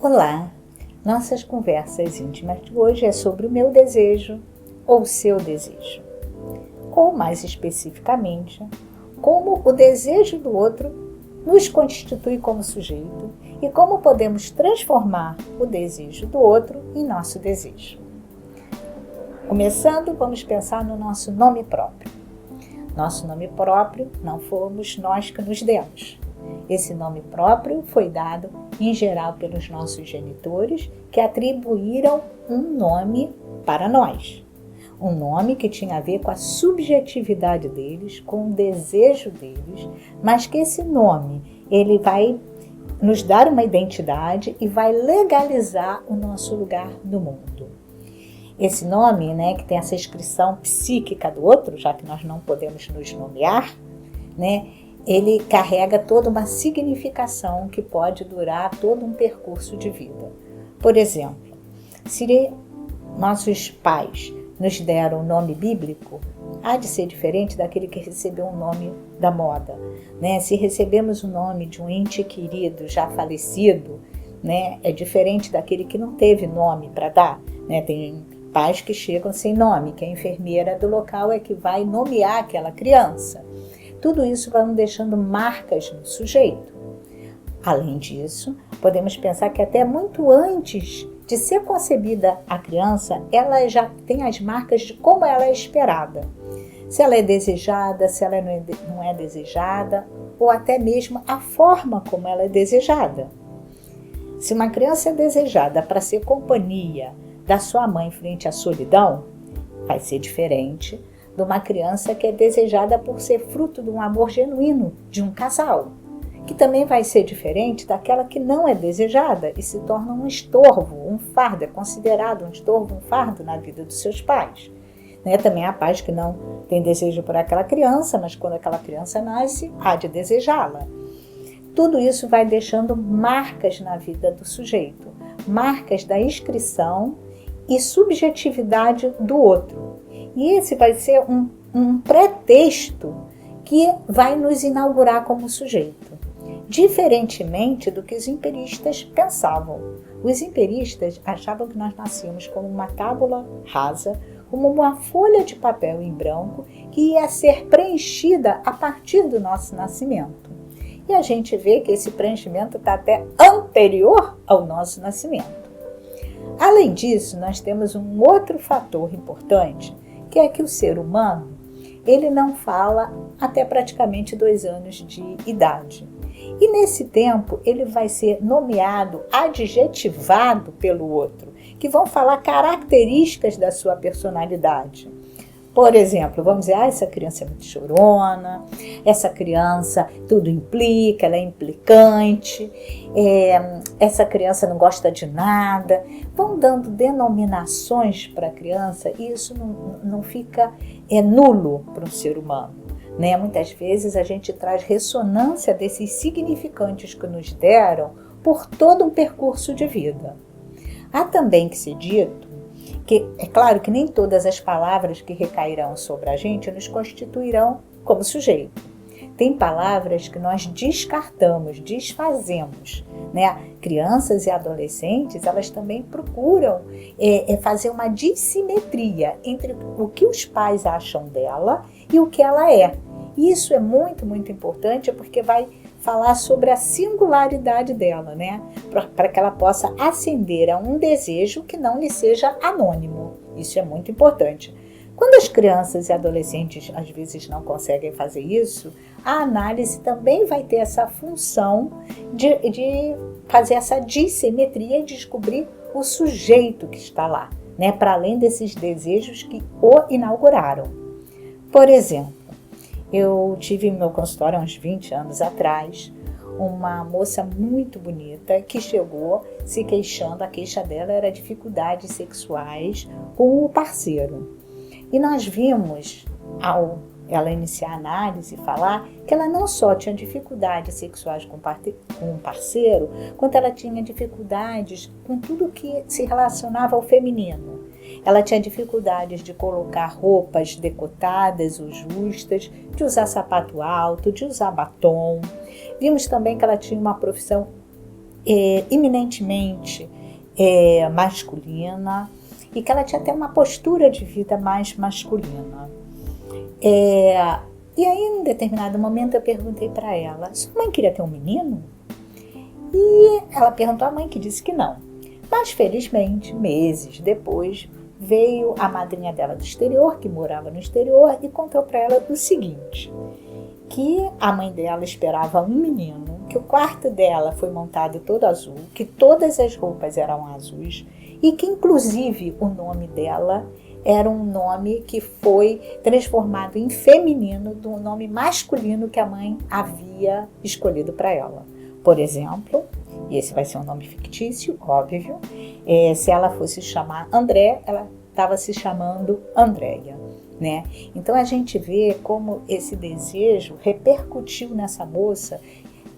Olá! Nossas conversas íntimas de hoje é sobre o meu desejo ou o seu desejo. Ou, mais especificamente, como o desejo do outro nos constitui como sujeito e como podemos transformar o desejo do outro em nosso desejo. Começando, vamos pensar no nosso nome próprio. Nosso nome próprio não fomos nós que nos demos. Esse nome próprio foi dado, em geral, pelos nossos genitores, que atribuíram um nome para nós. Um nome que tinha a ver com a subjetividade deles, com o desejo deles, mas que esse nome, ele vai nos dar uma identidade e vai legalizar o nosso lugar no mundo. Esse nome, que tem essa inscrição psíquica do outro, já que nós não podemos nos nomear, ele carrega toda uma significação que pode durar todo um percurso de vida. Por exemplo, se nossos pais nos deram um nome bíblico, há de ser diferente daquele que recebeu um nome da moda. Se recebemos o nome de um ente querido já falecido, é diferente daquele que não teve nome para dar. Tem pais que chegam sem nome, que a enfermeira do local é que vai nomear aquela criança. Tudo isso vai deixando marcas no sujeito. Além disso, podemos pensar que até muito antes de ser concebida a criança, ela já tem as marcas de como ela é esperada. Se ela é desejada, se ela não é desejada, ou até mesmo a forma como ela é desejada. Se uma criança é desejada para ser companhia da sua mãe frente à solidão, vai ser diferente de uma criança que é desejada por ser fruto de um amor genuíno de um casal, que também vai ser diferente daquela que não é desejada e se torna um estorvo, um fardo, é considerado um estorvo, um fardo na vida dos seus pais. Também há pais que não têm desejo por aquela criança, mas quando aquela criança nasce, há de desejá-la. Tudo isso vai deixando marcas na vida do sujeito, marcas da inscrição e subjetividade do outro. E esse vai ser um pretexto que vai nos inaugurar como sujeito. Diferentemente do que os empiristas pensavam. Os empiristas achavam que nós nascíamos como uma tábula rasa, como uma folha de papel em branco que ia ser preenchida a partir do nosso nascimento. E a gente vê que esse preenchimento está até anterior ao nosso nascimento. Além disso, nós temos um outro fator importante, que é que o ser humano, ele não fala até praticamente 2 anos de idade. E nesse tempo, ele vai ser nomeado, adjetivado pelo outro, que vão falar características da sua personalidade. Por exemplo, vamos dizer, essa criança é muito chorona, essa criança tudo implica, ela é implicante, essa criança não gosta de nada. Vão dando denominações para a criança e isso não fica nulo para um ser humano. Muitas vezes a gente traz ressonância desses significantes que nos deram por todo um percurso de vida. Há também que ser dito que é claro que nem todas as palavras que recairão sobre a gente nos constituirão como sujeito. Tem palavras que nós descartamos, desfazemos. Crianças e adolescentes, elas também procuram fazer uma dissimetria entre o que os pais acham dela e o que ela é. Isso é muito, muito importante porque vai falar sobre a singularidade dela, para que ela possa ascender a um desejo que não lhe seja anônimo. Isso é muito importante. Quando as crianças e adolescentes às vezes não conseguem fazer isso, a análise também vai ter essa função de fazer essa dissimetria e descobrir o sujeito que está lá, para além desses desejos que o inauguraram. Por exemplo, eu tive no meu consultório há uns 20 anos atrás uma moça muito bonita que chegou se queixando, a queixa dela era dificuldades sexuais com o parceiro. E nós vimos, ao ela iniciar a análise e falar, que ela não só tinha dificuldades sexuais com o parceiro, quanto ela tinha dificuldades com tudo que se relacionava ao feminino. Ela tinha dificuldades de colocar roupas decotadas ou justas, de usar sapato alto, de usar batom. Vimos também que ela tinha uma profissão eminentemente masculina e que ela tinha até uma postura de vida mais masculina. E aí, em determinado momento, eu perguntei para ela: sua mãe queria ter um menino? E ela perguntou à mãe, que disse que não. Mas, felizmente, meses depois, veio a madrinha dela do exterior, que morava no exterior, e contou para ela o seguinte: que a mãe dela esperava um menino, que o quarto dela foi montado todo azul, que todas as roupas eram azuis e que, inclusive, o nome dela era um nome que foi transformado em feminino do nome masculino que a mãe havia escolhido para ela. Por exemplo, e esse vai ser um nome fictício, óbvio, se ela fosse chamar André, ela estava se chamando Andréia, né? Então a gente vê como esse desejo repercutiu nessa moça,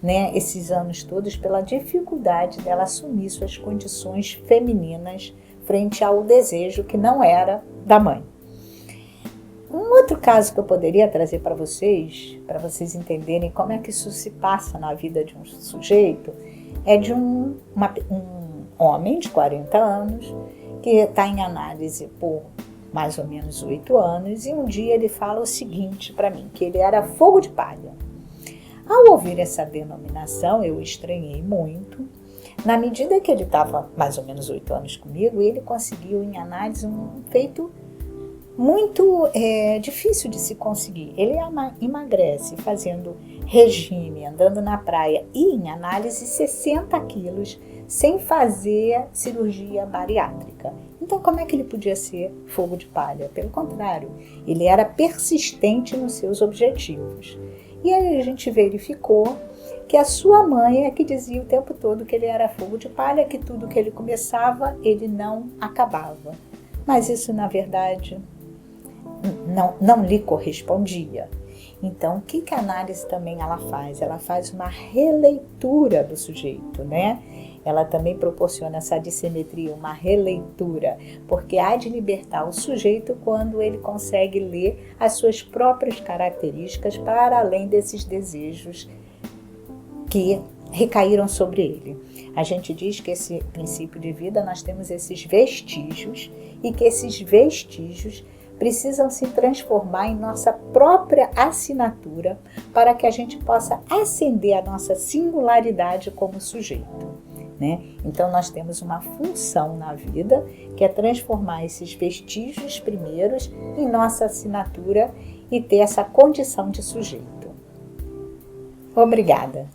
né, esses anos todos, pela dificuldade dela assumir suas condições femininas frente ao desejo que não era da mãe. Um outro caso que eu poderia trazer para vocês entenderem como é que isso se passa na vida de um sujeito, é de um homem de 40 anos que está em análise por mais ou menos 8 anos, e um dia ele fala o seguinte para mim, que ele era fogo de palha. Ao ouvir essa denominação, eu estranhei muito. Na medida que ele estava mais ou menos 8 anos comigo, ele conseguiu em análise um feito muito difícil de se conseguir. Ele emagrece fazendo regime, andando na praia e em análise 60 quilos sem fazer cirurgia bariátrica. Então como é que ele podia ser fogo de palha? Pelo contrário, ele era persistente nos seus objetivos. E aí a gente verificou que a sua mãe é que dizia o tempo todo que ele era fogo de palha, que tudo que ele começava, ele não acabava. Mas isso, na verdade, não lhe correspondia. Então, o que a análise também ela faz? Ela faz uma releitura do sujeito, né? Ela também proporciona essa dissimetria, uma releitura, porque há de libertar o sujeito quando ele consegue ler as suas próprias características para além desses desejos que recaíram sobre ele. A gente diz que esse princípio de vida, nós temos esses vestígios e que esses vestígios precisam se transformar em nossa própria assinatura para que a gente possa acender a nossa singularidade como sujeito, né? Então nós temos uma função na vida que é transformar esses vestígios primeiros em nossa assinatura e ter essa condição de sujeito. Obrigada.